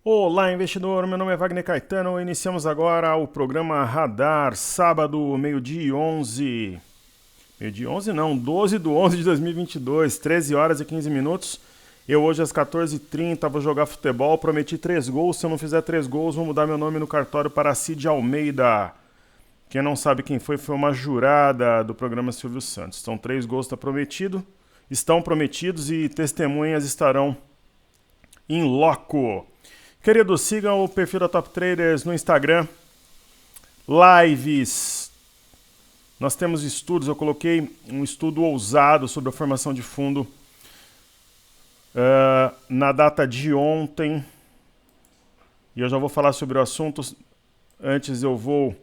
Olá, investidor. Meu nome é Wagner Caetano. Iniciamos agora o programa Radar, sábado, meio-dia e 11. Meio-dia e 11 não, 12/11 de 2022, 13 horas e 15 minutos. Eu hoje às 14h30 vou jogar futebol, prometi 3 gols. Se eu não fizer 3 gols, vou mudar meu nome no cartório para Cid Almeida. Quem não sabe quem foi uma jurada do programa Silvio Santos. Então 3 gols estão prometidos e testemunhas estarão em loco. Queridos, sigam o perfil da Top Traders no Instagram. Lives. Nós temos estudos, eu coloquei um estudo ousado sobre a formação de fundo na data de ontem. E eu já vou falar sobre o assunto. Antes eu vou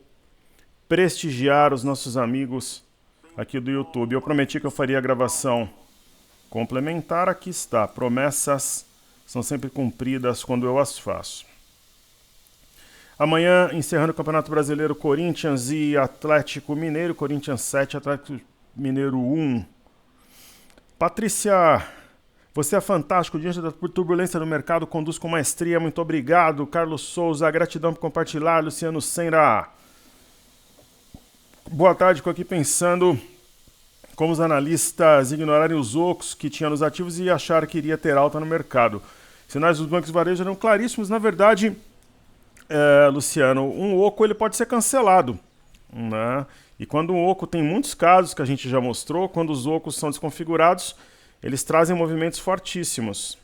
prestigiar os nossos amigos aqui do YouTube. Eu prometi que eu faria a gravação complementar. Aqui está. Promessas são sempre cumpridas quando eu as faço. Amanhã, encerrando o Campeonato Brasileiro, Corinthians e Atlético Mineiro. Corinthians 7, Atlético Mineiro 1. Patrícia, você é fantástico. Diante da turbulência do mercado, conduz com maestria. Muito obrigado. Carlos Souza, gratidão por compartilhar. Luciano Senra. Boa tarde, estou aqui pensando como os analistas ignorarem os ocos que tinham nos ativos e achar que iria ter alta no mercado. Sinais dos bancos de varejo eram claríssimos. Na verdade, Luciano, um oco ele pode ser cancelado, né? E quando um oco, tem muitos casos que a gente já mostrou, quando os ocos são desconfigurados, eles trazem movimentos fortíssimos.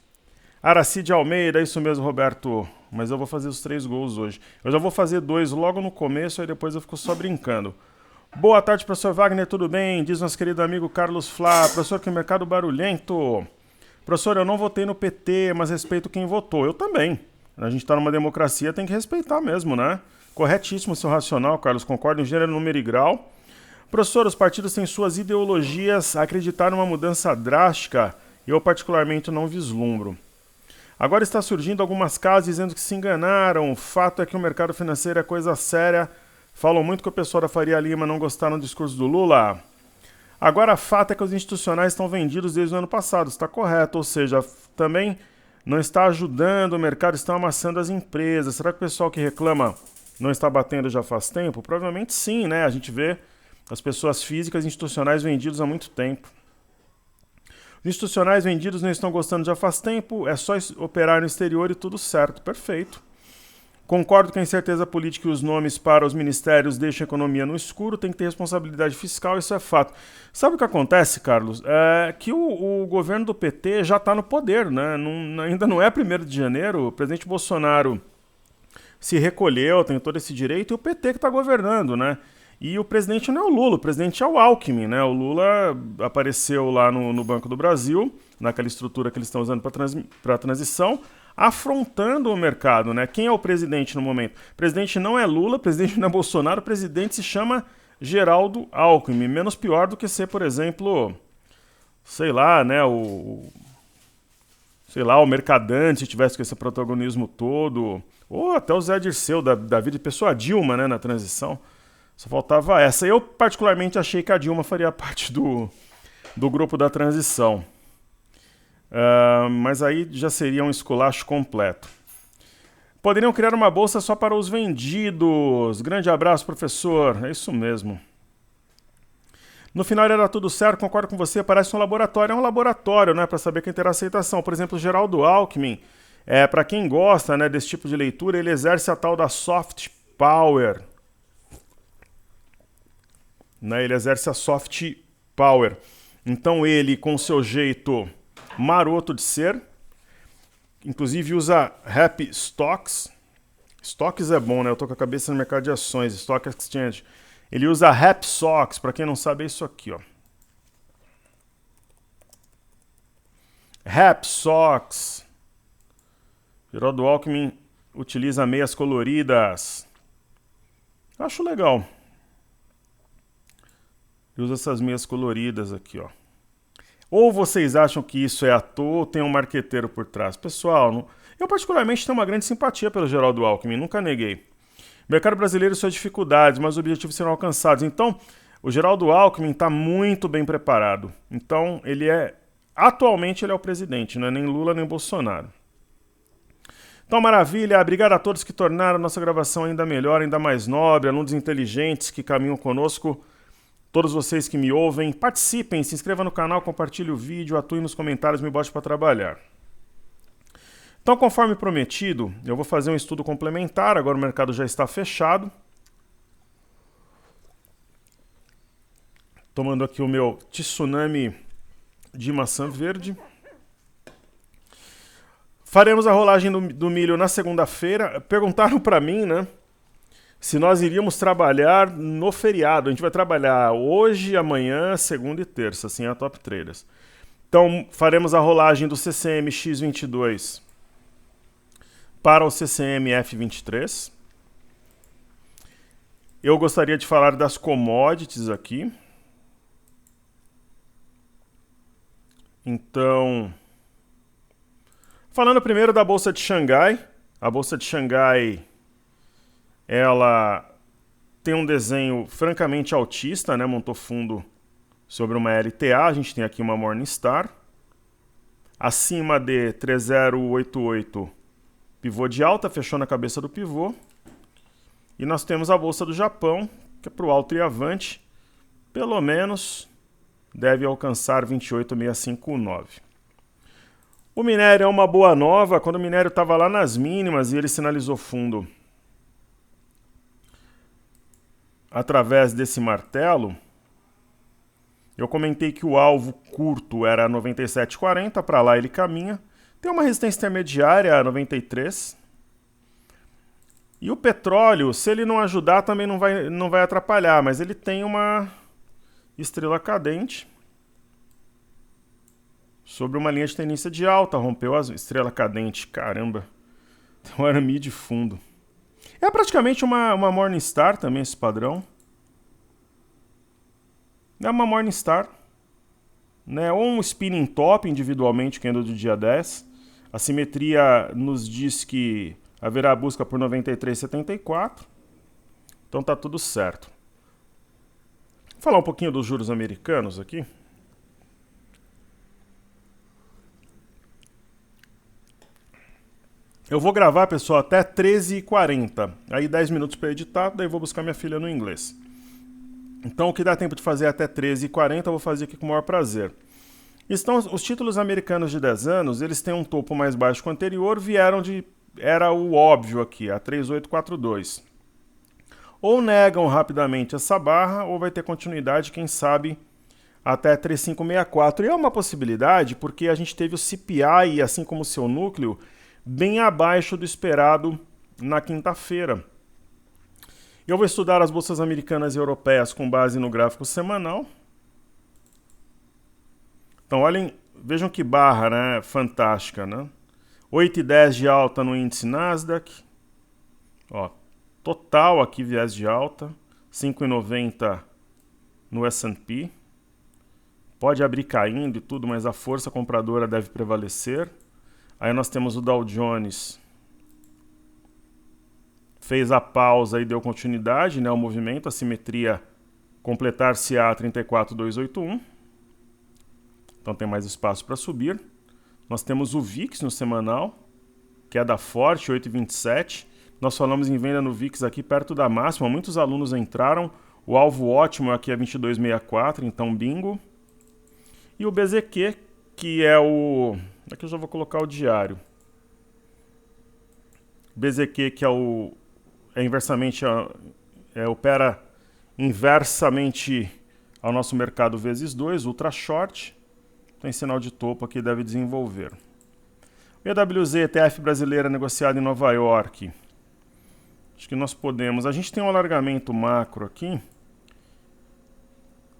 Aracide Almeida, isso mesmo, Roberto, mas eu vou fazer os 3 gols hoje. Eu já vou fazer 2 logo no começo, aí depois eu fico só brincando. Boa tarde, professor Wagner, tudo bem? Diz nosso querido amigo Carlos Flá. Professor, que mercado barulhento. Professor, eu não votei no PT, mas respeito quem votou. Eu também. A gente está numa democracia, tem que respeitar mesmo, né? Corretíssimo seu racional, Carlos. Concordo em gênero, número e grau. Professor, os partidos têm suas ideologias. Acreditar numa mudança drástica, eu particularmente não vislumbro. Agora está surgindo algumas casas dizendo que se enganaram. O fato é que o mercado financeiro é coisa séria. Falam muito que o pessoal da Faria Lima não gostaram do discurso do Lula. Agora, a fato é que os institucionais estão vendidos desde o ano passado. Está correto, ou seja, também não está ajudando o mercado, estão amassando as empresas. Será que o pessoal que reclama não está batendo já faz tempo? Provavelmente sim, né? A gente vê as pessoas físicas e institucionais vendidos há muito tempo. Os institucionais vendidos não estão gostando já faz tempo, é só operar no exterior e tudo certo. Perfeito. Concordo que a incerteza política e os nomes para os ministérios deixam a economia no escuro, tem que ter responsabilidade fiscal, isso é fato. Sabe o que acontece, Carlos? É que o governo do PT já está no poder, né? Ainda não é 1º de janeiro, o presidente Bolsonaro se recolheu, tem todo esse direito, e o PT que está governando, né? E o presidente não é o Lula, o presidente é o Alckmin, né? O Lula apareceu lá no Banco do Brasil, naquela estrutura que eles estão usando para a transição, afrontando o mercado, né? Quem é o presidente no momento? O presidente não é Lula, o presidente não é Bolsonaro, o presidente se chama Geraldo Alckmin. Menos pior do que ser, por exemplo, sei lá, né? O Mercadante, se tivesse com esse protagonismo todo, ou até o Zé Dirceu, da vida de pessoa, a Dilma, né? Na transição. Só faltava essa. Eu, particularmente, achei que a Dilma faria parte do grupo da transição. Mas aí já seria um esculacho completo. Poderiam criar uma bolsa só para os vendidos. Grande abraço, professor. É isso mesmo. No final era tudo certo, concordo com você, parece um laboratório. É um laboratório, né, para saber quem terá aceitação. Por exemplo, o Geraldo Alckmin, para quem gosta, né, desse tipo de leitura, ele exerce a tal da soft power. Né, ele exerce a soft power. Então ele, com seu jeito maroto de ser, inclusive usa Happy Stocks. Stocks é bom, né? Eu tô com a cabeça no mercado de ações, Stock Exchange. Ele usa Happy Socks, para quem não sabe é isso aqui, ó. Happy Socks. Geraldo Alckmin utiliza meias coloridas. Acho legal. Ele usa essas meias coloridas aqui, ó. Ou vocês acham que isso é à toa ou tem um marqueteiro por trás? Pessoal, eu particularmente tenho uma grande simpatia pelo Geraldo Alckmin, nunca neguei. O mercado brasileiro suas dificuldades, mas os objetivos serão alcançados. Então, o Geraldo Alckmin está muito bem preparado. Então, atualmente ele é o presidente, não é nem Lula nem Bolsonaro. Então, maravilha, obrigado a todos que tornaram a nossa gravação ainda melhor, ainda mais nobre, alunos inteligentes que caminham conosco, todos vocês que me ouvem, participem, se inscrevam no canal, compartilhem o vídeo, atuem nos comentários, me bote para trabalhar. Então, conforme prometido, eu vou fazer um estudo complementar, agora o mercado já está fechado. Tomando aqui o meu tsunami de maçã verde. Faremos a rolagem do milho na segunda-feira. Perguntaram para mim, né, se nós iríamos trabalhar no feriado. A gente vai trabalhar hoje, amanhã, segunda e terça, assim é a Top Traders. Então, faremos a rolagem do CCM X22 para o CCM F23. Eu gostaria de falar das commodities aqui. Então, falando primeiro da Bolsa de Xangai. A Bolsa de Xangai, ela tem um desenho francamente altista, né? Montou fundo sobre uma LTA. A gente tem aqui uma Morningstar. Acima de 3088, pivô de alta, fechou na cabeça do pivô. E nós temos a Bolsa do Japão, que é para o alto e avante, pelo menos deve alcançar 28,659. O minério é uma boa nova. Quando o minério estava lá nas mínimas e ele sinalizou fundo através desse martelo, eu comentei que o alvo curto era 97,40, para lá ele caminha. Tem uma resistência intermediária a 93. E o petróleo, se ele não ajudar, também não vai atrapalhar, mas ele tem uma estrela cadente sobre uma linha de tendência de alta, rompeu a estrela cadente, caramba, tem um arame de fundo. É praticamente uma Morningstar também esse padrão. É uma Morningstar, né? Ou um spinning top individualmente, que é do dia 10. A simetria nos diz que haverá busca por 93,74. Então tá tudo certo. Vou falar um pouquinho dos juros americanos aqui. Eu vou gravar, pessoal, até 13h40. Aí 10 minutos para editar, daí vou buscar minha filha no inglês. Então o que dá tempo de fazer até 13h40 eu vou fazer aqui com o maior prazer. Então, os títulos americanos de 10 anos, eles têm um topo mais baixo que o anterior, era o óbvio aqui, a 3842. Ou negam rapidamente essa barra, ou vai ter continuidade, quem sabe, até 3564. E é uma possibilidade, porque a gente teve o CPI, assim como o seu núcleo, bem abaixo do esperado na quinta-feira. Eu vou estudar as bolsas americanas e europeias com base no gráfico semanal. Então, olhem, vejam que barra, né? Fantástica, né? 8,10 de alta no índice Nasdaq. Ó, total aqui viés de alta, 5,90 no S&P. Pode abrir caindo e tudo, mas a força compradora deve prevalecer. Aí nós temos o Dow Jones. Fez a pausa e deu continuidade, né, ao movimento, a simetria completar-se-á 34,281. Então tem mais espaço para subir. Nós temos o VIX no semanal, queda forte, 8,27. Nós falamos em venda no VIX aqui perto da máxima, muitos alunos entraram. O alvo ótimo aqui é 22,64, então bingo. E o BZQ, que é o... Aqui eu já vou colocar o diário. BZQ, que é inversamente... opera inversamente ao nosso mercado vezes 2, ultra short. Tem sinal de topo aqui, deve desenvolver. O EWZ, ETF brasileira negociada em Nova York. Acho que nós podemos... A gente tem um alargamento macro aqui.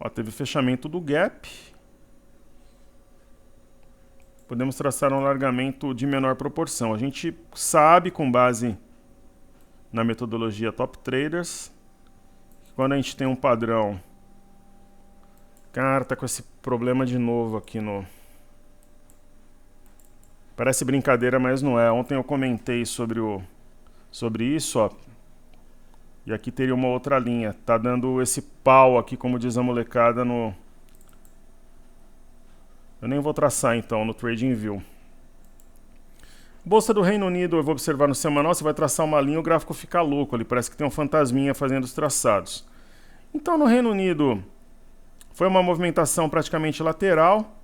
Ó, teve fechamento do gap. Podemos traçar um alargamento de menor proporção. A gente sabe, com base na metodologia Top Traders, que quando a gente tem um padrão... Cara, tá com esse problema de novo aqui no... Parece brincadeira, mas não é. Ontem eu comentei sobre isso, ó. E aqui teria uma outra linha. Tá dando esse pau aqui, como diz a molecada, no... Eu nem vou traçar, então, no TradingView. Bolsa do Reino Unido, eu vou observar no semanal, você vai traçar uma linha, o gráfico fica louco, ali parece que tem um fantasminha fazendo os traçados. Então no Reino Unido foi uma movimentação praticamente lateral.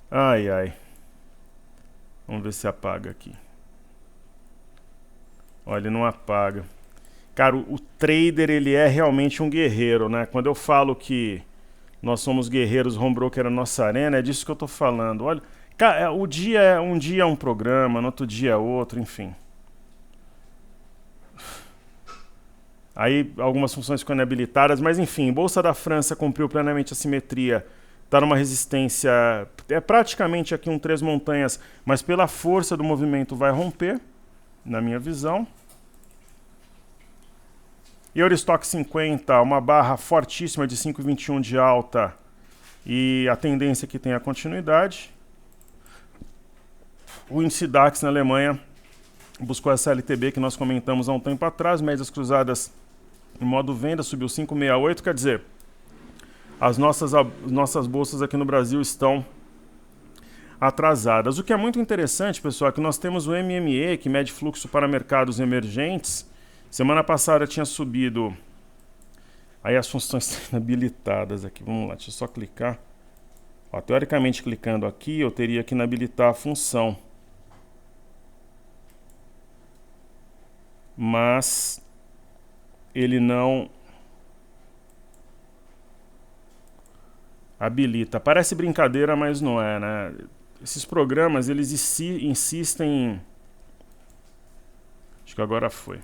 Ai, ai. Vamos ver se apaga aqui. Olha, ele não apaga. Cara, o trader, ele é realmente um guerreiro, né? Quando eu falo que nós somos guerreiros, home broker é a nossa arena, é disso que eu tô falando. Olha, cara, um dia é um programa, no outro dia é outro, enfim. Aí algumas funções ficam inabilitadas, mas enfim, Bolsa da França cumpriu plenamente a simetria, está numa resistência, é praticamente aqui um três montanhas, mas pela força do movimento vai romper, na minha visão. Eurostock 50, uma barra fortíssima de 5,21 de alta e a tendência que tem a continuidade. O índice DAX na Alemanha buscou essa LTB que nós comentamos há um tempo atrás, médias cruzadas em modo venda, subiu 5,68, quer dizer, as nossas bolsas aqui no Brasil estão atrasadas. O que é muito interessante, pessoal, é que nós temos o MME, que mede fluxo para mercados emergentes. Semana passada tinha subido, aí as funções inabilitadas aqui, vamos lá, deixa eu só clicar. Ó, teoricamente, clicando aqui, eu teria que inabilitar a função. Mas ele não habilita. Parece brincadeira, mas não é, né? Esses programas, eles insistem em... Acho que agora foi.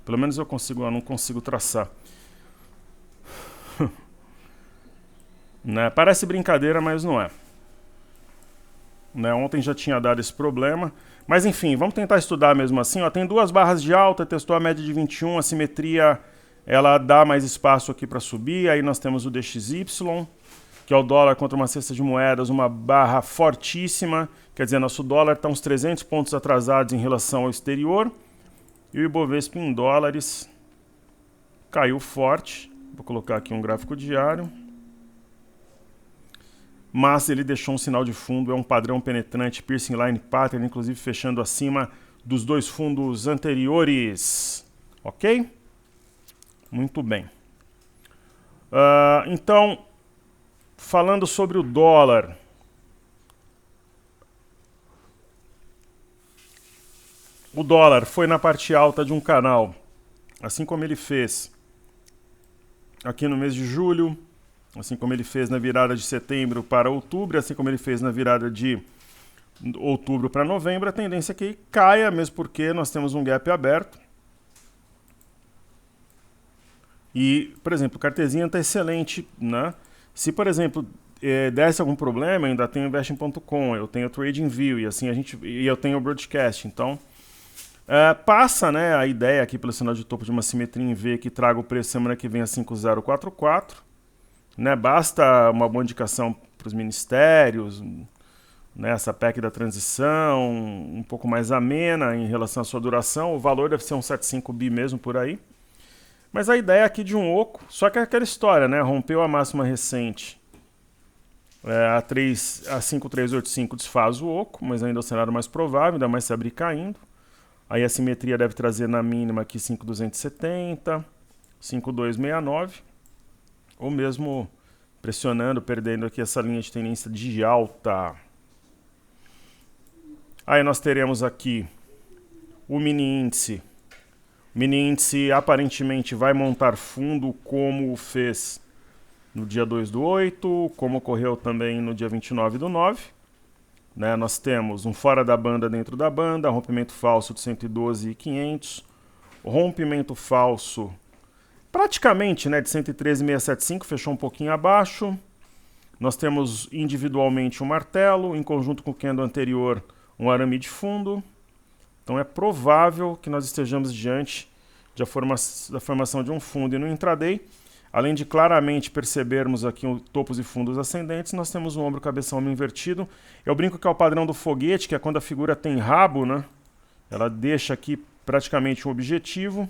Pelo menos eu não consigo traçar. Né? Parece brincadeira, mas não é. Né? Ontem já tinha dado esse problema. Mas enfim, vamos tentar estudar mesmo assim. Ó, tem duas barras de alta, testou a média de 21, a simetria ela dá mais espaço aqui para subir. Aí nós temos o DXY, que é o dólar contra uma cesta de moedas, uma barra fortíssima. Quer dizer, nosso dólar está uns 300 pontos atrasados em relação ao exterior. E o Ibovespa em dólares caiu forte. Vou colocar aqui um gráfico diário. Mas ele deixou um sinal de fundo, é um padrão penetrante, piercing line pattern, inclusive fechando acima dos dois fundos anteriores. Ok? Muito bem. Então, falando sobre o dólar. O dólar foi na parte alta de um canal, assim como ele fez aqui no mês de julho, assim como ele fez na virada de setembro para outubro, assim como ele fez na virada de outubro para novembro, a tendência é que caia, mesmo porque nós temos um gap aberto. E, por exemplo, o cartezinha está excelente, né? Se, por exemplo, desse algum problema, eu ainda tenho investing.com, eu tenho TradingView e assim eu tenho o broadcast, então passa, né, a ideia aqui pelo sinal de topo de uma simetria em V que traga o preço semana que vem a 5044. Né, basta uma boa indicação para os ministérios, né, essa PEC da transição, um pouco mais amena em relação à sua duração. O valor deve ser um 75 bi mesmo por aí. Mas a ideia aqui de um oco, só que é aquela história, né? Rompeu a máxima recente. A 5385 desfaz o oco, mas ainda é o cenário mais provável, ainda mais se abrir caindo. Aí a simetria deve trazer na mínima aqui 5270, 5269. Ou mesmo pressionando, perdendo aqui essa linha de tendência de alta. Aí nós teremos aqui o mini índice. O mini índice aparentemente vai montar fundo como fez no dia 2/8, como ocorreu também no dia 29/9. Né? Nós temos um fora da banda dentro da banda, rompimento falso de 112.500, rompimento falso praticamente, né, de 113.675, fechou um pouquinho abaixo. Nós temos individualmente um martelo, em conjunto com o candle anterior, um arame de fundo. Então é provável que nós estejamos diante da formação de um fundo. E no intraday, além de claramente percebermos aqui topos e fundos ascendentes, nós temos um ombro cabeção invertido. Eu brinco que é o padrão do foguete, que é quando a figura tem rabo, né? Ela deixa aqui praticamente um objetivo,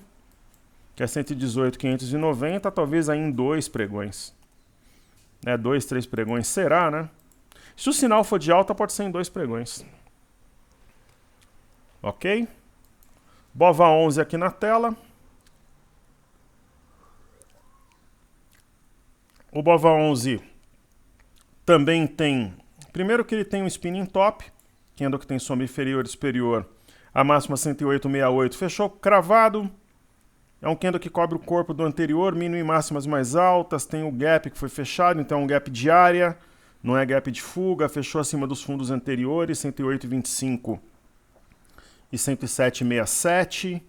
que é 118.590, talvez aí em 2 pregões. Né? 2, 3 pregões será, né? Se o sinal for de alta, pode ser em 2 pregões. Ok? BOVA 11 aqui na tela. O BOVA 11 também tem... Primeiro que ele tem um spinning top, candle que tem sombra inferior e superior. A máxima 108,68 fechou cravado. É um candle que cobre o corpo do anterior, mínimo e máximas mais altas. Tem o gap que foi fechado, então é um gap de área. Não é gap de fuga. Fechou acima dos fundos anteriores, 108,25 e 107,67.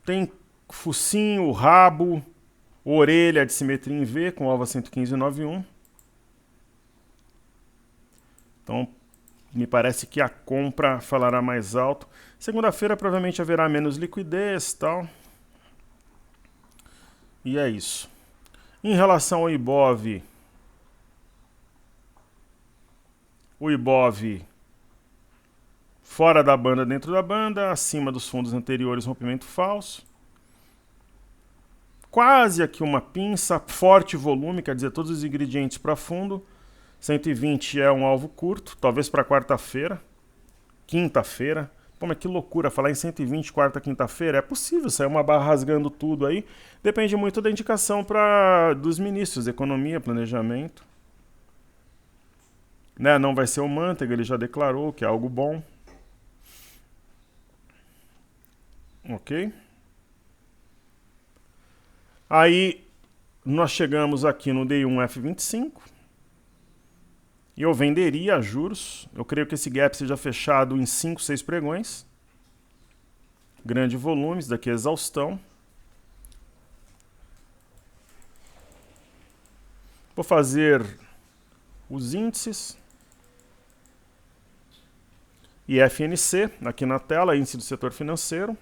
Tem focinho, rabo, orelha de simetria em V com alva 115,91. Então, me parece que a compra falará mais alto. Segunda-feira provavelmente haverá menos liquidez e tal. E é isso. Em relação ao Ibov, o Ibov fora da banda, dentro da banda, acima dos fundos anteriores, rompimento falso. Quase aqui uma pinça, forte volume, quer dizer, todos os ingredientes para fundo. 120 é um alvo curto, talvez para quarta-feira, quinta-feira. Pô, mas que loucura, falar em 120 quarta, quinta-feira. É possível sair uma barra rasgando tudo aí. Depende muito da indicação dos ministros, economia, planejamento. Né? Não vai ser o Manteiga, ele já declarou que é algo bom. Ok? Aí nós chegamos aqui no D1F25. E eu venderia a juros. Eu creio que esse gap seja fechado em 5, 6 pregões. Grande volume, isso daqui é exaustão. Vou fazer os índices. E FNC, aqui na tela, índice do setor financeiro.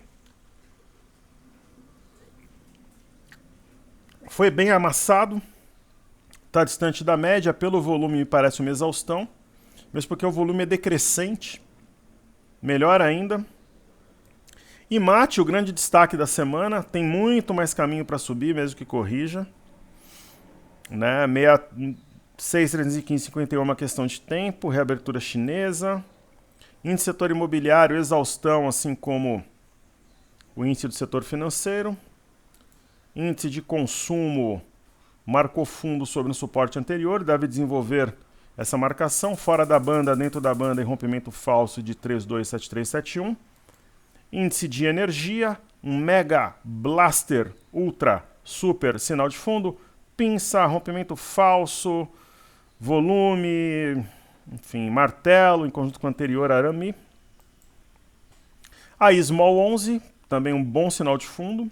Foi bem amassado. Está distante da média, pelo volume me parece uma exaustão, mesmo porque o volume é decrescente, melhor ainda. E Mate, o grande destaque da semana, tem muito mais caminho para subir, mesmo que corrija. Né? 6,315,51 é uma questão de tempo, reabertura chinesa. Índice setor imobiliário, exaustão, assim como o índice do setor financeiro. Índice de consumo marcou fundo sobre o suporte anterior, deve desenvolver essa marcação fora da banda, dentro da banda em rompimento falso de 327371. Índice de energia, um mega blaster ultra super sinal de fundo, pinça, rompimento falso, volume, enfim, martelo em conjunto com o anterior arame. A Small 11, também um bom sinal de fundo.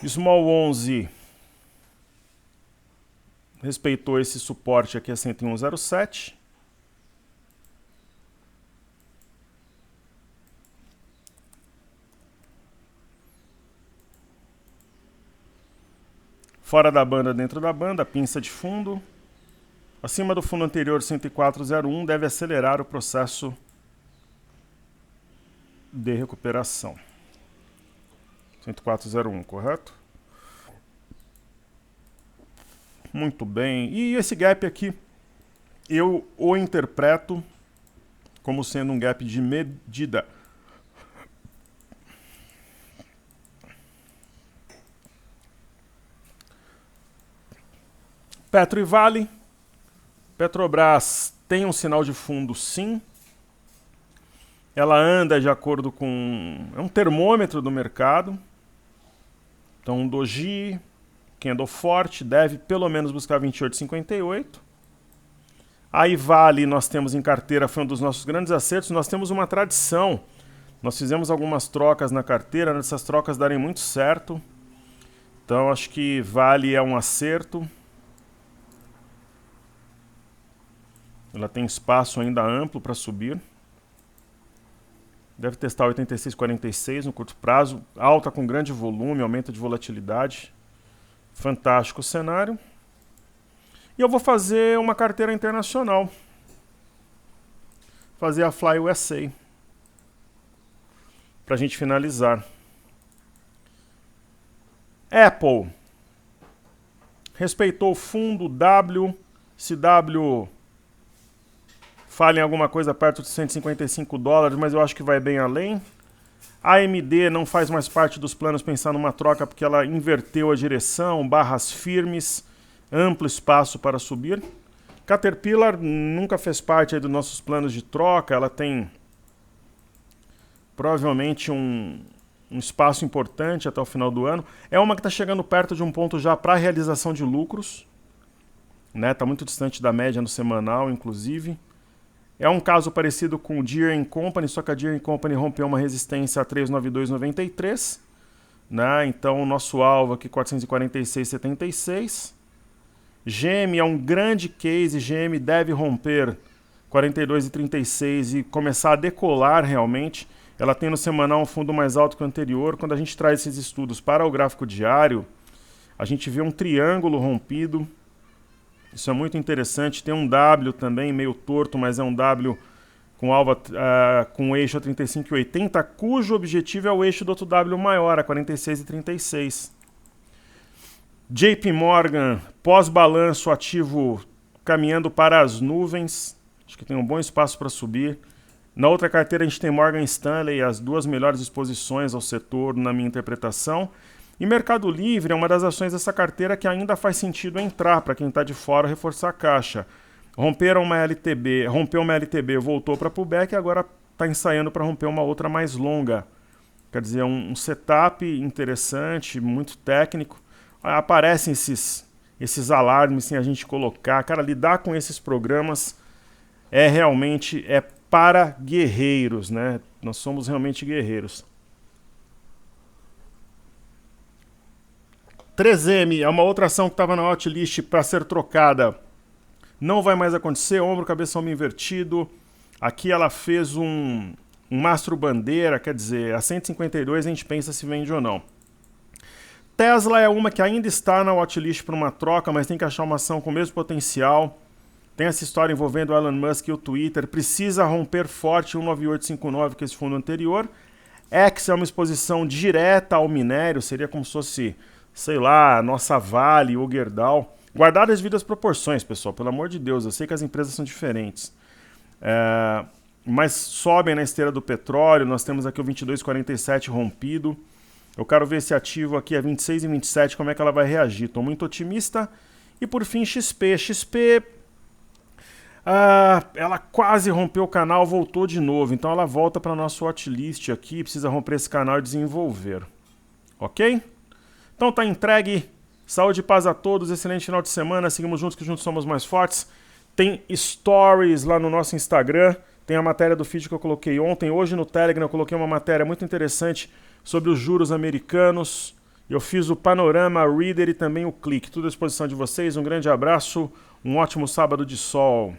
Small 11 respeitou esse suporte aqui a 101,07. Fora da banda, dentro da banda, pinça de fundo. Acima do fundo anterior, 104,01, deve acelerar o processo de recuperação. 104,01, correto? Muito bem. E esse gap aqui, eu o interpreto como sendo um gap de medida. Petro e Vale. Petrobras tem um sinal de fundo, sim. Ela anda de acordo com... é um termômetro do mercado. Então, um doji, candle forte, deve pelo menos buscar 28,58. Aí Vale, nós temos em carteira, foi um dos nossos grandes acertos. Nós temos uma tradição. Nós fizemos algumas trocas na carteira, essas trocas darem muito certo. Então, acho que Vale é um acerto. Ela tem espaço ainda amplo para subir. Deve testar 86,46 no curto prazo. Alta com grande volume, aumento de volatilidade. Fantástico o cenário. E eu vou fazer uma carteira internacional. Fazer a Fly USA. Para a gente finalizar. Apple. Respeitou o fundo W CW fala em alguma coisa perto de $155, mas eu acho que vai bem além. A AMD não faz mais parte dos planos pensar numa troca porque ela inverteu a direção, barras firmes, amplo espaço para subir. Caterpillar nunca fez parte aí dos nossos planos de troca, ela tem provavelmente um espaço importante até o final do ano. É uma que está chegando perto de um ponto já para realização de lucros, né? Está muito distante da média no semanal, inclusive. É um caso parecido com o Deere & Company, só que a Deere & Company rompeu uma resistência a 392,93, né? Então o nosso alvo aqui 446,76. GM é um grande case, GM deve romper 42,36 e começar a decolar realmente. Ela tem no semanal um fundo mais alto que o anterior. Quando a gente traz esses estudos para o gráfico diário, a gente vê um triângulo rompido. Isso é muito interessante. Tem um W também, meio torto, mas é um W com alvo com eixo a 35,80, cujo objetivo é o eixo do outro W maior, a 46,36. JP Morgan, pós-balanço, ativo caminhando para as nuvens. Acho que tem um bom espaço para subir. Na outra carteira a gente tem Morgan Stanley, as duas melhores exposições ao setor, na minha interpretação. E Mercado Livre é uma das ações dessa carteira que ainda faz sentido entrar, para quem está de fora, reforçar a caixa. Rompeu uma LTB, voltou para pullback e agora está ensaiando para romper uma outra mais longa. Quer dizer, um setup interessante, muito técnico. Aparecem esses alarmes sem a gente colocar. Cara, lidar com esses programas realmente para guerreiros, né? Nós somos realmente guerreiros. 3M é uma outra ação que estava na hotlist para ser trocada. Não vai mais acontecer, ombro, cabeção invertido. Aqui ela fez um mastro bandeira, quer dizer, a 152 a gente pensa se vende ou não. Tesla é uma que ainda está na watchlist para uma troca, mas tem que achar uma ação com o mesmo potencial. Tem essa história envolvendo o Elon Musk e o Twitter. Precisa romper forte 19859, que é esse fundo anterior. X é uma exposição direta ao minério, seria como se fosse, sei lá, nossa Vale ou Gerdau. Guardar as devidas proporções, pessoal, pelo amor de Deus. Eu sei que as empresas são diferentes. Mas sobem na esteira do petróleo. Nós temos aqui o 22,47 rompido. Eu quero ver esse ativo aqui a 26,27, como é que ela vai reagir. Estou muito otimista. E por fim, XP. XP, ela quase rompeu o canal, voltou de novo. Então ela volta para a nossa watchlist aqui. Precisa romper esse canal e desenvolver. Ok? Então tá entregue. Saúde e paz a todos. Excelente final de semana. Seguimos juntos, que juntos somos mais fortes. Tem stories lá no nosso Instagram. Tem a matéria do feed que eu coloquei ontem. Hoje no Telegram eu coloquei uma matéria muito interessante sobre os juros americanos. Eu fiz o Panorama Reader e também o Clique. Tudo à disposição de vocês. Um grande abraço, um ótimo sábado de sol.